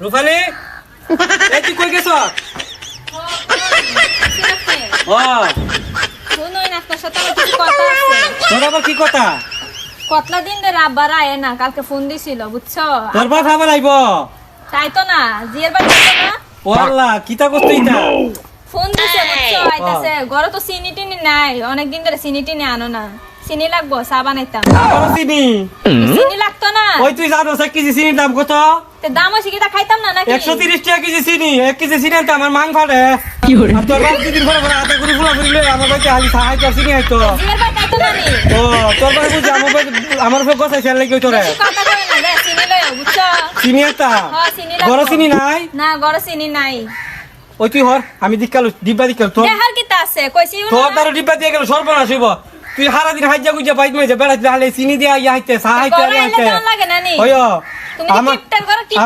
রূপালী এই তুই কই গেছ? শুনুই না, আপনার সাথে আমার কিছু কথা আছে। তোর আবার কি কথা? কতলা দিন ধরে আব্বার আয় না, কালকে ফোন দিছিল বুঝছো। তোর বাপ আবার আইব? চাইতো না, জিয়ের বাড়ি চাইতো না। ও আল্লাহ কিতা করছিস এটা? ফোন দিছে বুঝছো, আইতাছে। ঘরে তো চিনি টিনি নাই, অনেকদিন ধরে চিনি টিনি আনো না। চিনি লাগবো, চা বানাইতাম। আবার চিনি? চিনি লাগতো না। ওই তুই জানো 1 কেজি চিনির দাম কত? তে দাম হইছে কিটা খাইতাম না নাকি? 130 টাকা কেজি চিনি। 1 কেজি চিনি আনতে আমার মাং ফাটে। আর তোর বাপ দুদিন পরে পরে আধা করে ফুলা ফুলি লই আমার বাড়িতে হালি সাহায্য চিনি আইতো। জিয়ের বাড়ি চাইতো না নি। ও তোর বাড়ি বুঝি আমার উপর গোছাই ফেল লাগি তোরে। বেশি কথা কই না রে, চিনি লইও বুঝছো। চিনি একটা? হ্যাঁ, চিনি লাগবো। বড় চিনি নাই? না, ঘরে চিনি নাই। ওই তুই হর আমি দিকালু ডিব্বা দিকাল তোর দেখার কিতা আছে, কইছি তোর তার ডিব্বা দিয়ে গেল সর্বনাশ হইব। তুই সারা দিন হাইজা গুজা বাইত মইছে বেড়াইতে হালে চিনি দিয়া ইয়া হাইতে সাহাইতে ঘরে আইলে হাইতে কেমন লাগে না নি? ওই তুমি কি টিপটার ঘরে টিপতে